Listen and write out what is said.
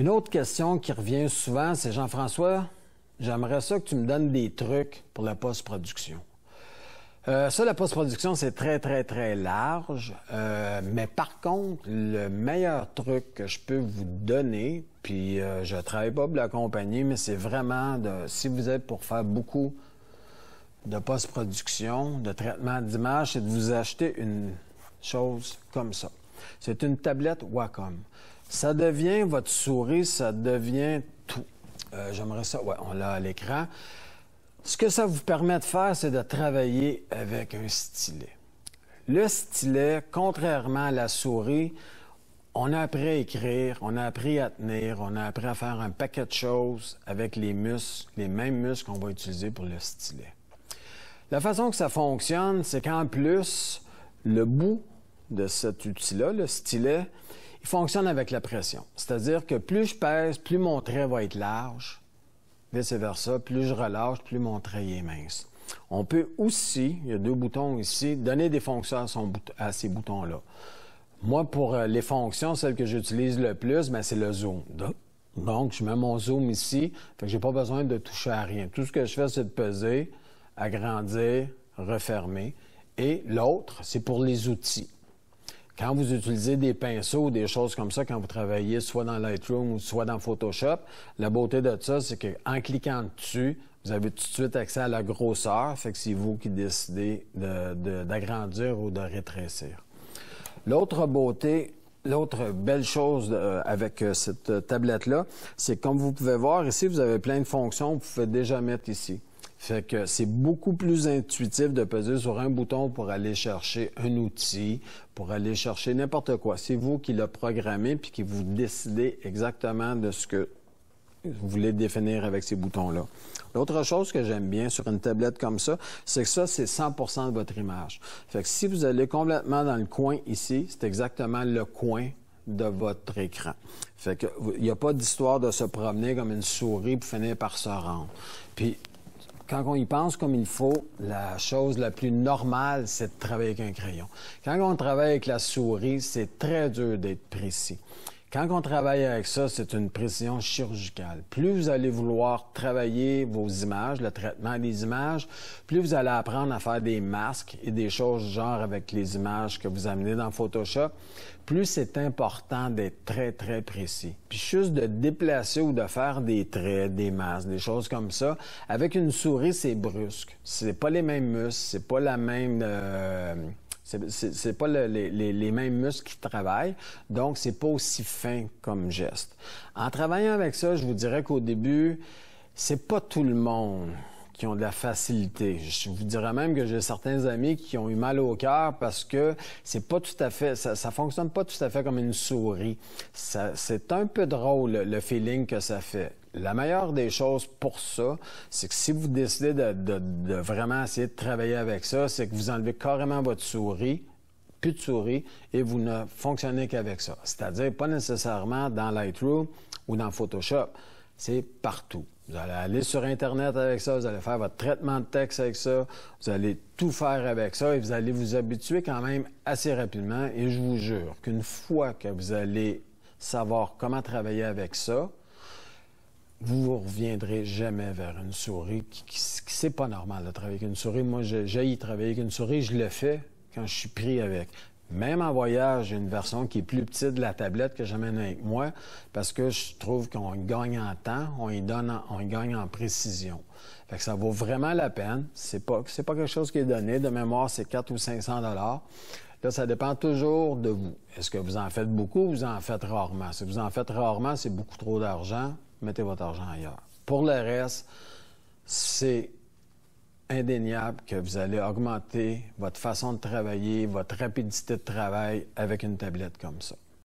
Une autre question qui revient souvent, c'est Jean-François, j'aimerais ça que tu me donnes des trucs pour la post-production. Ça, la post-production, c'est très, très, très large. Mais par contre, le meilleur truc que je peux vous donner, puis je travaille pas pour la compagnie, mais c'est vraiment si vous êtes pour faire beaucoup de post-production, de traitement d'image, c'est de vous acheter une chose comme ça. C'est une tablette Wacom. Ça devient votre souris, ça devient tout. J'aimerais ça, ouais, on l'a à l'écran. Ce que ça vous permet de faire, c'est de travailler avec un stylet. Le stylet, contrairement à la souris, on a appris à écrire, on a appris à tenir, on a appris à faire un paquet de choses avec les muscles, les mêmes muscles qu'on va utiliser pour le stylet. La façon que ça fonctionne, c'est qu'en plus, le bout de cet outil-là, le stylet, il fonctionne avec la pression. C'est-à-dire que plus je pèse, plus mon trait va être large. Vice-versa, plus je relâche, plus mon trait est mince. On peut aussi, il y a deux boutons ici, donner des fonctions à ces boutons-là. Moi, pour les fonctions, celle que j'utilise le plus, c'est le zoom. Donc, je mets mon zoom ici, fait que j'ai pas besoin de toucher à rien. Tout ce que je fais, c'est de peser, agrandir, refermer. Et l'autre, c'est pour les outils. Quand vous utilisez des pinceaux ou des choses comme ça, quand vous travaillez soit dans Lightroom ou soit dans Photoshop, la beauté de ça, c'est qu'en cliquant dessus, vous avez tout de suite accès à la grosseur, fait que c'est vous qui décidez d'agrandir ou de rétrécir. L'autre beauté, l'autre belle chose avec cette tablette-là, c'est que comme vous pouvez voir ici, vous avez plein de fonctions, vous pouvez déjà mettre ici. Fait que c'est beaucoup plus intuitif de peser sur un bouton pour aller chercher un outil, pour aller chercher n'importe quoi. C'est vous qui le programmez puis qui vous décidez exactement de ce que vous voulez définir avec ces boutons-là. L'autre chose que j'aime bien sur une tablette comme ça, c'est que ça, c'est 100% de votre image. Fait que si vous allez complètement dans le coin ici, c'est exactement le coin de votre écran. Fait que il n'y a pas d'histoire de se promener comme une souris pour finir par se rendre. Puis, quand on y pense comme il faut, la chose la plus normale, c'est de travailler avec un crayon. Quand on travaille avec la souris, c'est très dur d'être précis. Quand on travaille avec ça, c'est une précision chirurgicale. Plus vous allez vouloir travailler vos images, le traitement des images, plus vous allez apprendre à faire des masques et des choses genre avec les images que vous amenez dans Photoshop, plus c'est important d'être très, très précis. Puis juste de déplacer ou de faire des traits, des masques, des choses comme ça, avec une souris, c'est brusque. C'est pas les mêmes muscles, c'est pas la même... C'est pas les mêmes muscles qui travaillent, donc c'est pas aussi fin comme geste. En travaillant avec ça, je vous dirais qu'au début, c'est pas tout le monde qui ont de la facilité. Je vous dirais même que j'ai certains amis qui ont eu mal au cœur parce que c'est pas tout à fait, ça fonctionne pas tout à fait comme une souris. C'est un peu drôle le feeling que ça fait. La meilleure des choses pour ça, c'est que si vous décidez de vraiment essayer de travailler avec ça, c'est que vous enlevez carrément votre souris, plus de souris, et vous ne fonctionnez qu'avec ça. C'est-à-dire pas nécessairement dans Lightroom ou dans Photoshop. C'est partout. Vous allez aller sur Internet avec ça, vous allez faire votre traitement de texte avec ça, vous allez tout faire avec ça et vous allez vous habituer quand même assez rapidement. Et je vous jure qu'une fois que vous allez savoir comment travailler avec ça, vous ne reviendrez jamais vers une souris c'est pas normal de travailler avec une souris. Moi, j'ai travailler avec une souris, je le fais quand je suis pris avec. Même en voyage, j'ai une version qui est plus petite de la tablette que j'amène avec moi parce que je trouve qu'on gagne en temps, on gagne en précision. Fait que ça vaut vraiment la peine. C'est pas quelque chose qui est donné. De mémoire, c'est 400 ou 500 $. Là, ça dépend toujours de vous. Est-ce que vous en faites beaucoup ou vous en faites rarement? Si vous en faites rarement, c'est beaucoup trop d'argent. Mettez votre argent ailleurs. Pour le reste, c'est indéniable que vous allez augmenter votre façon de travailler, votre rapidité de travail avec une tablette comme ça.